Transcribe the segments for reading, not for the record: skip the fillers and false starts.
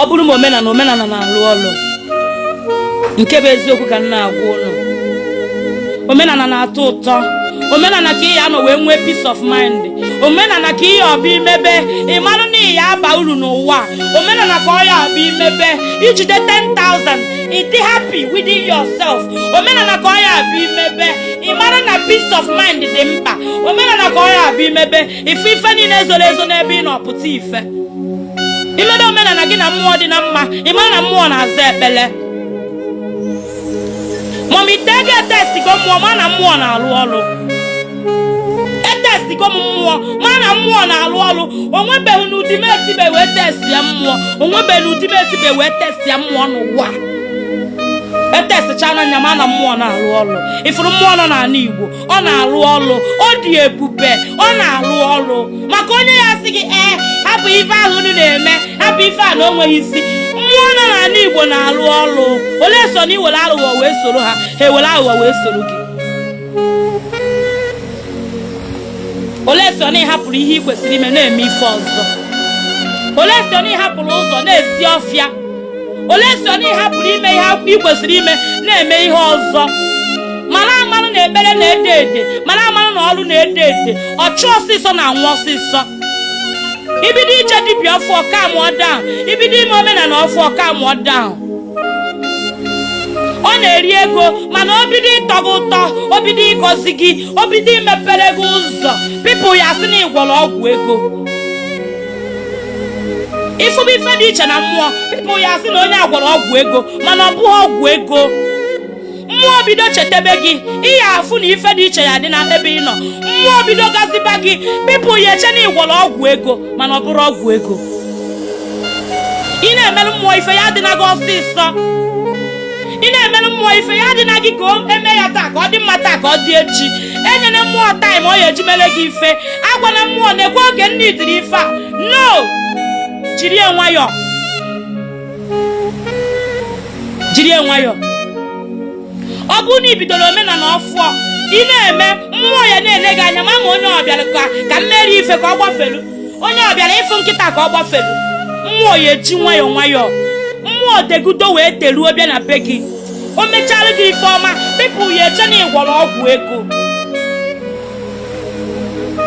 ọ bụrụ ma omenala na-alụ ọlụ nke bụ eziokwu ka nna agwa ụlọ. Omenala na-atọ ụtọ, omenala ka ya nọ wee nwee peace of mind, omenala ka ihe ọbụ imebe ịmarụ na ya aba uru n'ụwa, omenala ka ọ ya ọbụ imebe ijide 10,000 ịdị happy within yourself, omenala ka ọ ya ọbụ imebe ịmarụ na peace of mind dị mkpa, omenala ka ọ ya ọbụ imebe ife niile zoro ezo n'ebe ị nọ pụta ife. Imede omenala gị na mmụọ dị na mma, ịmara na mmụọ na-aza ekpele. Mami tege etestigo mmụọ ma na mmụọ na-alụ ọlụ. Etestigo mmụọ ma na mmụọ na-alụ ọlụ. Onwebeghị n'ụdị m etibe wee testi ya mmụọ, onwebeghị n'ụdị m etibe wee testi ya mmụọ n'ụwa. Etestichana nya ma na mmụọ na-alụ ọlụ. Ifuru mmụọ nọ n'ala Igbo, ọ na-alụ ọlụ, ọ dị ebube, ọ na-alụ ọlụ. Maka onye ya sị gị hapụ ife ahụ unu na-eme, hapụ ife a na o nweghị isi. Mmụọ nọ n'ala Igbo na-alụ ọlụ. Olee so na iwere aghụghọ wee soro ha, ha ewere aghụghọ wee soro gị? Olee so na ị hapụrụ ihe ị kwesịrị ime na-eme ife ọzọ? Olee so na ị hapụrụ ụzọ na-esi ọfịa? Olee so na ị hapụrụ ime ihe ị kwesịrị ime na-eme ihe ọzọ? Mara amanụ na ekpere na-ede ede, mara amanụ na ọrụ na-ede ede, ọchụ ọsịsọ na anwụ ọsịsọ. Ibido iche dibịa ọfụ ọka mụọ down, ibido ime omenala ọfụ ọka mụọ down. Ọ na-eri ego mana obido ịtọ gị ụtọ, obido ịgọzi gị, obido imepere gị ụzọ. Pipụl ya sị na ịgwọrọ ọgwụ ego. Ifụbụ ife dị iche na mmụọ, pipụl ya sị na onye agwọrọ ọgwụ ego mana ọ bụghị ọgwụ ego. Mmụọ bido chetebe gị, ihe afụ na ife dị iche ya dị na ebe ị nọ. Mmụọ bido gaziba gị, pipụl ya eche na ịgwọrọ ọgwụ ego mana ọ bụrụ ọgwụ ego. Ị na-emerụ mmụọ ife ya dị na gị ọsịsọ. Ị na-emerụ mmụọ ife ya dị na gị ka o eme ya taa ka ọ dị mma taa ka ọ dị echi. Enyere mmụọ taịm ọ ya eji mere gị ife. Agwana mmụọ na-ekwe oge ndị dịrị ife a. No! Jiri nwayọọ. Jiri nwayọọ. Ọ bụrụ na ibidoro omenala ọfụọ, ị na-eme mmụọ ya na-ele gị anya ma onye ọbịara ka mmeri ife ka ọ gbafelu, onye ọbịara ịfụ nkịta ka ọ gbafelu. Mmụọ ya eji nwayọọ nwayọọ, mmụọ degudo wee teruo bịa na be gị. O mechara gị ife ọma, pipụl ya eche na ịgwọrọ ọgwụ ego.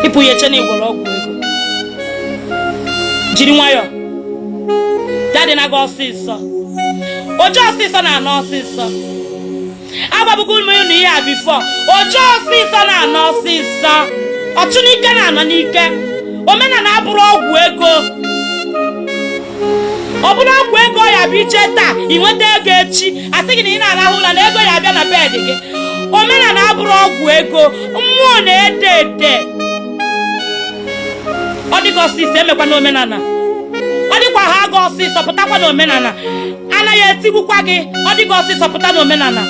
Pipụl ya eche na ịgwọrọ ọgwụ ego. Jiri nwayọọ. Dadị na gị ọsịsọ. Oje ọsịsọ na-anọ ọsịsọ. Agbabugo unu ihe a bifo. Oje ọsịsọ na-anọ ọsịsọ. Ọchụ n'ike na-anọ n'ike. Omenala abụrụ ọgwụ ego. Ọ bụrụ ọgwụ ego ya bụ iche taa, ị nweta ego echi, asị gị na ị na-arahụ ụra na ego ya abịa na bed gị. Omenala abụrụ ọgwụ ego, mmụọ na-ede ede. Ọ dịka ọsịsọ emekwa na omenala. Ọ dịkwa ha aga ọsịsọ pụtakwa na omenala. Anaghị etigbukwa gị, ọ dịka ọsịsọ pụta na omenala.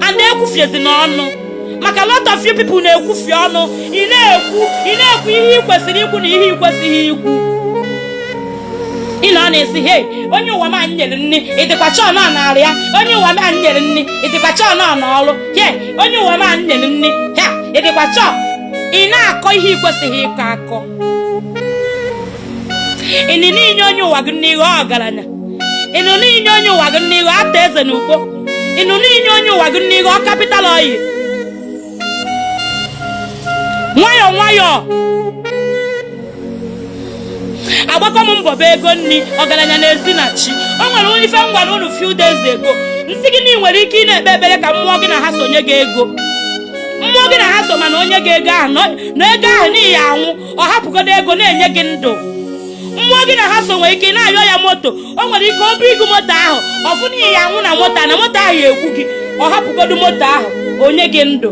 A na-ekwufiezi n'ọnụ. Maka lot of few people na-ekwufi ọnụ. Ị na-ekwu ihe ị kwesịrị ikwu na ihe ị kwesịghị ikwu. Ị na-esi hey, onye ụwa m anyị nyere nni, ịdịkwa chọọ nọ n'ala ya. Onye ụwa m anyị nyere nni, ịdịkwa chọọ nọ n'ọrụ. Hey, onye ụwa m anyị nyere nni, ha, ịdịkwa chọọ. Ị na-akọ ihe ị kwesịghị ịkọ akọ. Ị na-enye onye ụwa gị n'ihu ọgaranya. Ị na-enye onye ụwa gị n'ihu ata eze na ugbo. Ị na-enye onye ụwa gị n'ihu ọ kapital oyi. Nwayọọ nwayọọ. Agbakọ m mbọ bụ ego nni ọgaranya na-ezi na chi. O nwere onye ife m gwara unu few days ago. Nsị gị na ị nwere ike ị na-ekpe ekpere ka mmụọ gị na ha sonye gị ego. Mmụọ gị na ha so mana onye gị ego ahụ na ego ahụ n'ihi anwụ ọ hapụgodo ego na-enye gị ndụ. Mmụọ gị na ha so nwere ike na-ayọ ya moto, o nwere ike obi ịgụ moto ahụ ọfụ n'ihi ya anwụ na moto ahụ ya egwu gị, ọ hapụgodo moto ahụ onye gị ndụ.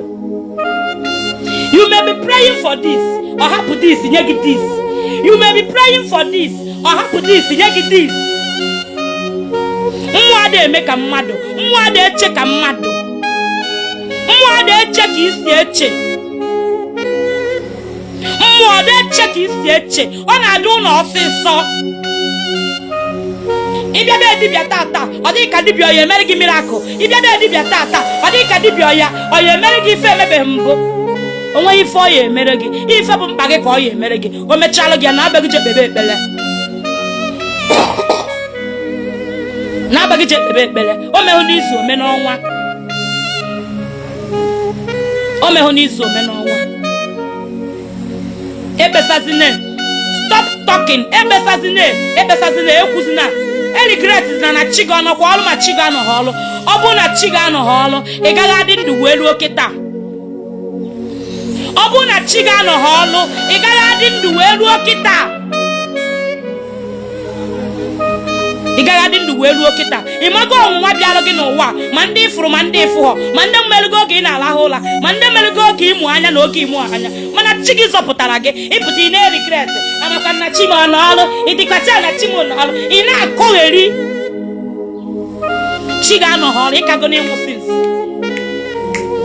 You may be praying for this, ọ hapụ this nye gị this. You may be praying for this, ọ hapụ this nye gị this. Mmụọ adị eme ka mmadụ, mmụọ adị eche ka mmadụ, mmụọ adị eche ka isi eche. Mmụọ dị eche ka isi eche, ọ na-adị ụlọ ọsịsọ. Ịbịa be dibịa tata, ọ dị ka dibịa ọya emere gị miracle. Ịbịa be dibịa tata, ọ dị ka dibịa ọya emere gị ife emebeghị mbụ. O nweghị ife ọ ya emere gị, ife bụ mkpa gị ka ọ ya emere gị. O mechalụ gị na abịa gị je kpebe ekpere. na-abaghị je ekpebe ekpere. O mehụ n'izu ome n'ọnwa. O mehụ n'izu ome n'ọnwa. Ebesazine. Stop talking. Ebesazine ekwuzina. Regret na chi gị ọnọkwa ọlụ ma chi gị anọghị ọlụ. Ọ bụrụ na chi gị anọghị ọlụ, ị gaghị adị ndụ wee ruo kịta. Ọ bụrụ na chi gị anọghị ọlụ, ị gaghị adị ndụ wee ruo kịta. Ị gaghị adị ndụ wee ruo kịta. Ị mago ọnwụnwa bịara gị n'ụwa, ma ndị ifuru ma ndị ịfụghọ, ma ndị mmerụgo oge ị na-alahụ ụla, ma ndị mmerụgo oge ịmụ anya na oge ịmụ anya. Mana chi gị zọpụtara gị, ịpụta ị na-regret. Amakwa na chi m ọ n'ọlụ, ịdịkacha na chi m n'ọlụ, ị na-akọgheri. Chi ga-anọghị ọrụ, ịkago n'ịnwụ since.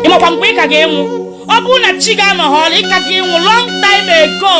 Ịmakwa mgbe ị ka ga-enwu. Ọ bụrụ na chi ga-anọghị ọrụ, ịka ga-enwu long time ago.